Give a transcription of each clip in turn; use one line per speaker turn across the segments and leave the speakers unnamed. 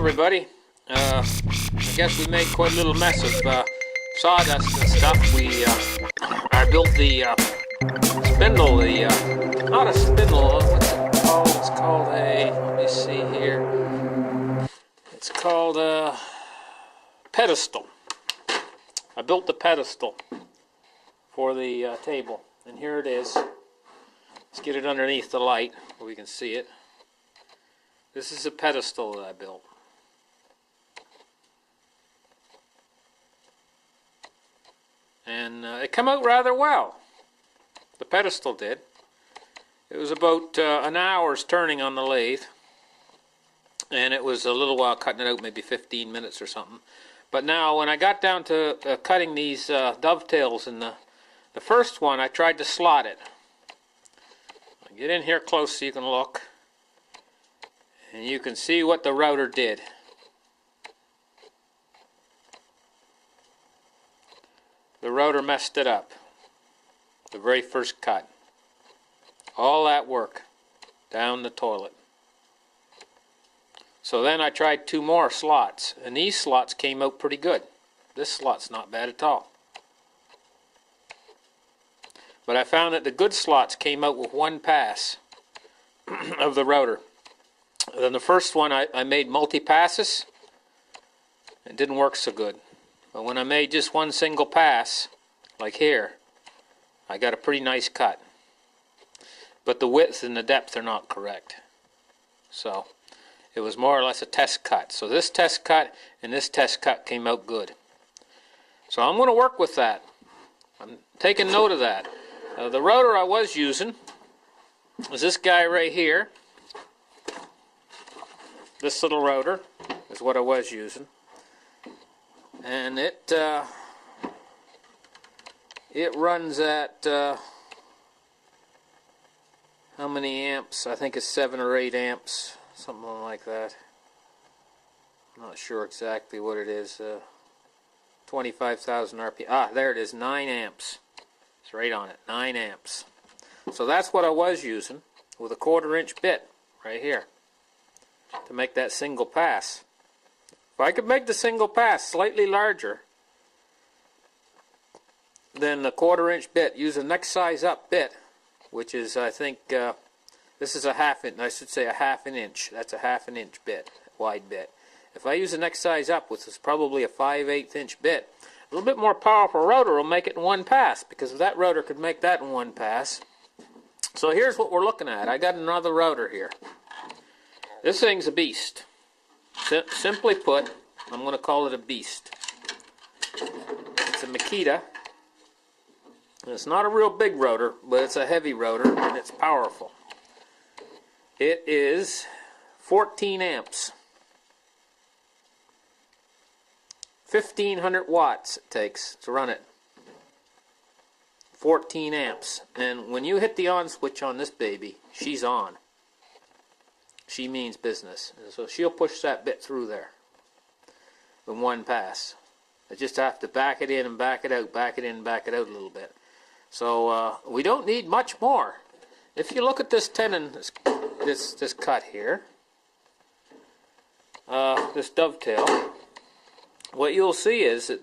everybody. I guess we made quite a little mess of sawdust and stuff. I built the spindle, not a spindle, what's it called? It's called let me see here. It's called a pedestal. I built the pedestal for the table, and here it is. Let's get it underneath the light where we can see it. This is a pedestal that I built. And it came out rather well. The pedestal did. It was about an hour's turning on the lathe. And it was a little while cutting it out, maybe 15 minutes or something. But now when I got down to cutting these dovetails in the first one, I tried to slot it. I'll get in here close so you can look. And you can see what the router did. The router messed it up. The very first cut. All that work down the toilet. So then I tried two more slots, and these slots came out pretty good. This slot's not bad at all. But I found that the good slots came out with one pass of the router. Then the first one I made multi-passes. It didn't work so good. But when I made just one single pass, like here, I got a pretty nice cut. But the width and the depth are not correct. So it was more or less a test cut. So this test cut and this test cut came out good. So I'm going to work with that. I'm taking note of that. The router I was using was this guy right here. This little router is what I was using. And it runs at how many amps? I think it's 7 or 8 amps, something like that. I'm not sure exactly what it is. 25,000 RPM. Ah, there it is, 9 amps. It's right on it, 9 amps. So that's what I was using with a 1/4-inch bit right here to make that single pass. If I could make the single pass slightly larger than the 1/4-inch bit, use a next size up bit, which is, I think, this is a half-inch, I should say a 1/2 inch. That's a 1/2 inch bit, wide bit. If I use the next size up, which is probably a 5/8 inch bit, a little bit more powerful router will make it in one pass, because if that router could make that in one pass. So here's what we're looking at. I got another router here. This thing's a beast. Simply put, I'm going to call it a beast. It's a Makita. It's not a real big rotor, but it's a heavy rotor, and it's powerful. It is 14 amps. 1,500 watts it takes to run it. 14 amps. And when you hit the on switch on this baby, she's on. She means business. And so she'll push that bit through there in one pass. I just have to back it in and back it out, back it in and back it out a little bit. So we don't need much more. If you look at this tenon, this cut here, this dovetail, what you'll see is that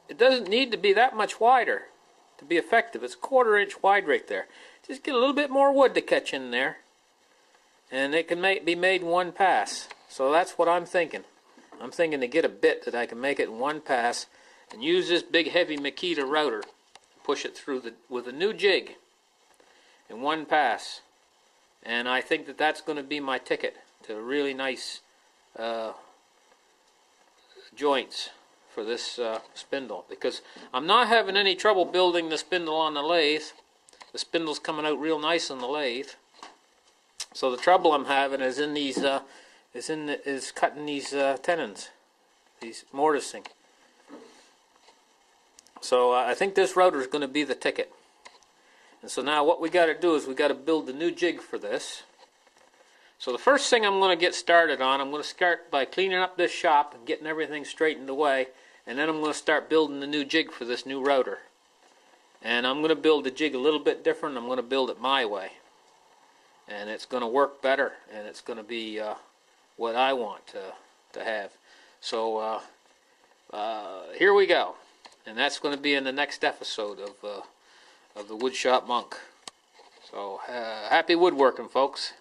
it doesn't need to be that much wider to be effective. It's a 1/4 inch wide right there. Just get a little bit more wood to catch in there, and it can be made in one pass. So that's what I'm thinking. I'm thinking to get a bit that I can make it in one pass and use this big heavy Makita router, push it through with a new jig in one pass. And I think that that's going to be my ticket to really nice joints for this spindle, because I'm not having any trouble building the spindle on the lathe. The spindle's coming out real nice on the lathe. So the trouble I'm having is in these is cutting these tenons, these mortising. So I think this router is going to be the ticket. And so now what we got to do is we got to build the new jig for this. So the first thing I'm going to get started on, I'm going to start by cleaning up this shop and getting everything straightened away, and then I'm going to start building the new jig for this new router. And I'm going to build the jig a little bit different. I'm going to build it my way. And it's going to work better, and it's going to be what I want to have. So here we go, and that's going to be in the next episode of the Woodshop Monk. So happy woodworking, folks.